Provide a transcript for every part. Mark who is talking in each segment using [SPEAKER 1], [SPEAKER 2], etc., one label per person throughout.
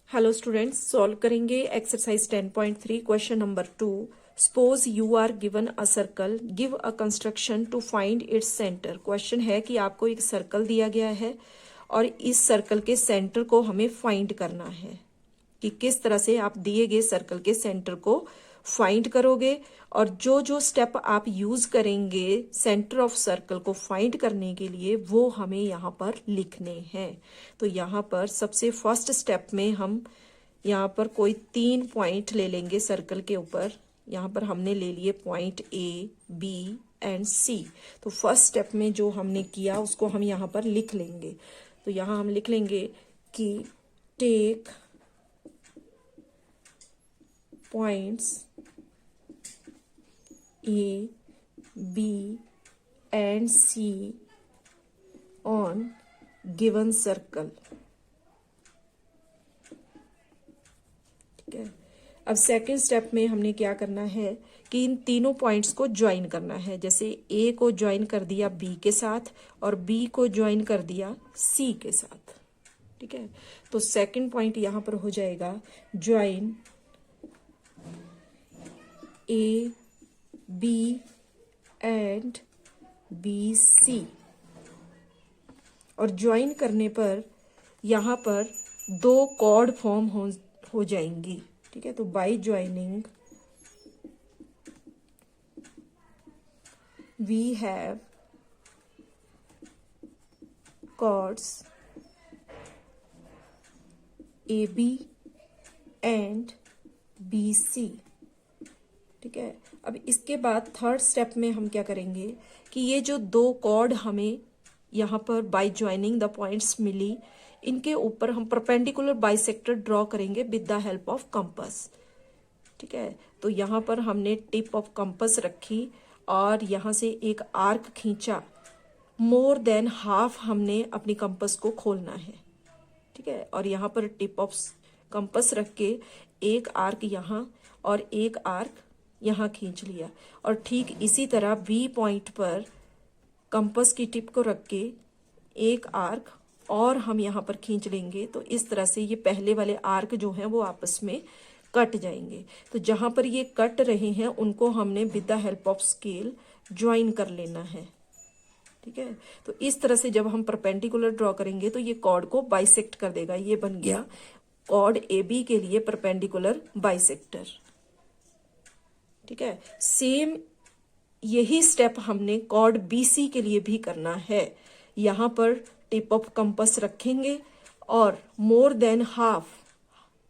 [SPEAKER 1] Hello students, solve करेंगे exercise 10.3 question number 2। Suppose you are given a circle, give a construction to find its centre. Question है कि आपको एक circle दिया गया है और इस सर्कल के सेंटर को हमें फाइंड करना है कि किस तरह से आप दिए गए सर्कल के सेंटर को फाइंड करोगे। और जो जो स्टेप आप यूज करेंगे सेंटर ऑफ सर्कल को फाइंड करने के लिए वो हमें यहाँ पर लिखने हैं। तो यहाँ पर सबसे फर्स्ट स्टेप में हम यहाँ पर कोई 3 पॉइंट ले लेंगे सर्कल के ऊपर। यहाँ पर हमने ले लिए पॉइंट ए, बी एंड सी। तो फर्स्ट स्टेप में जो हमने किया उसको हम यहाँ पर लिख लेंगे। तो यहाँ हम लिख लेंगे कि take points A, B and C on given circle। ठीक है। अब सेकेंड स्टेप में हमने क्या करना है कि इन तीनों पॉइंट्स को ज्वाइन करना है। जैसे ए को ज्वाइन कर दिया बी के साथ और बी को ज्वाइन कर दिया सी के साथ। ठीक है। तो सेकेंड पॉइंट यहां पर हो जाएगा join A, B and B C. और ज्वाइन करने पर यहाँ पर 2 कॉर्ड फॉर्म हो जाएंगी। ठीक है। तो by joining we have chords A B and B C. ठीक है। अब इसके बाद थर्ड स्टेप में हम क्या करेंगे कि ये जो 2 कॉर्ड हमें यहाँ पर बाय ज्वाइनिंग द पॉइंट्स मिली, इनके ऊपर हम परपेंडिकुलर बाइसेक्टर ड्रॉ करेंगे with the help of compass. ठीक है। तो यहाँ पर हमने टिप ऑफ कंपास रखी और यहाँ से एक आर्क खींचा। मोर देन हाफ हमने अपनी कंपास को खोलना है। ठीक है। और यहाँ पर टिप ऑफ कंपास रख के एक आर्क यहाँ और एक आर्क यहाँ खींच लिया। और ठीक इसी तरह बी पॉइंट पर कंपास की टिप को रख के एक आर्क और हम यहाँ पर खींच लेंगे। तो इस तरह से ये पहले वाले आर्क जो हैं वो आपस में कट जाएंगे। तो जहां पर ये कट रहे हैं उनको हमने with the help of scale join कर लेना है। ठीक है। तो इस तरह से जब हम परपेंडिकुलर ड्रॉ करेंगे तो ये कॉर्ड को बाइसेक्ट कर देगा। ये बन गया कॉर्ड ए बी के लिए परपेंडिकुलर बाइसेक्टर। ठीक है। सेम यही स्टेप हमने कॉर्ड बीसी के लिए भी करना है। यहां पर टिप ऑफ कंपास रखेंगे और मोर देन हाफ,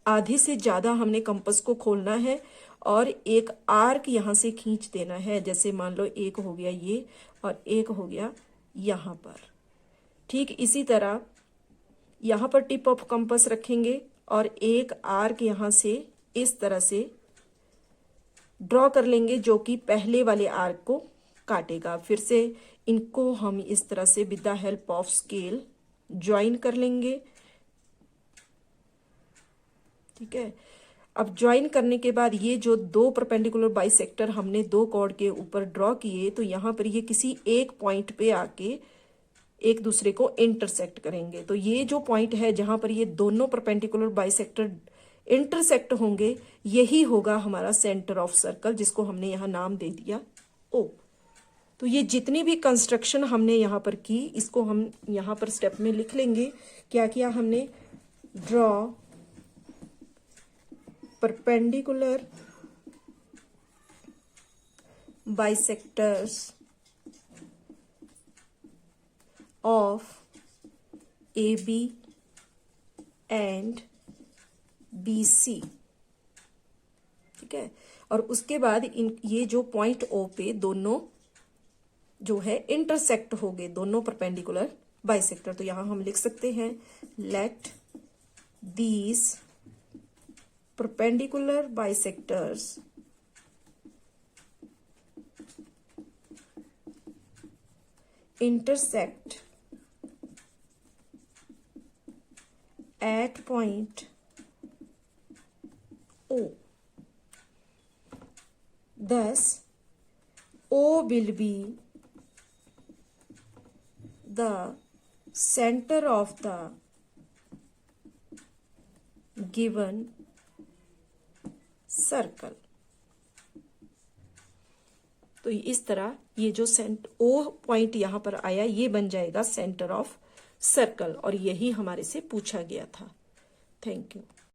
[SPEAKER 1] आधे से ज्यादा हमने कंपास को खोलना है और एक आर्क यहां से खींच देना है। जैसे मान लो एक हो गया ये और एक हो गया यहां पर। ठीक इसी तरह यहां पर टिप ऑफ कंपास रखेंगे और एक आर्क यहां से इस तरह से ड्रॉ कर लेंगे जो कि पहले वाले आर्क को काटेगा। फिर से इनको हम इस तरह से with the help of scale join कर लेंगे। ठीक है। अब ज्वाइन करने के बाद ये जो 2 परपेंडिकुलर बाइसेक्टर हमने 2 कॉर्ड के ऊपर ड्रॉ किए, तो यहां पर ये किसी एक पॉइंट पे आके एक दूसरे को इंटरसेक्ट करेंगे। तो ये जो पॉइंट है जहां पर ये दोनों परपेंडिकुलर बाइसेक्टर इंटरसेक्ट होंगे, यही होगा हमारा सेंटर ऑफ सर्कल, जिसको हमने यहां नाम दे दिया ओ। तो ये जितनी भी कंस्ट्रक्शन हमने यहां पर की इसको हम यहां पर स्टेप में लिख लेंगे। क्या किया हमने? Draw perpendicular bisectors of A B and B C. ठीक है। और उसके बाद ये जो पॉइंट ओ पे दोनों जो है इंटरसेक्ट हो गए, दोनों परपेंडिकुलर बाइसेक्टर। तो यहां हम लिख सकते हैं let these perpendicular bisectors intersect at point O. Thus, O will be the center of the given circle. तो इस तरह ये जो ओ पॉइंट यहां पर आया ये बन जाएगा सेंटर ऑफ सर्कल, और यही हमारे से पूछा गया था। Thank you.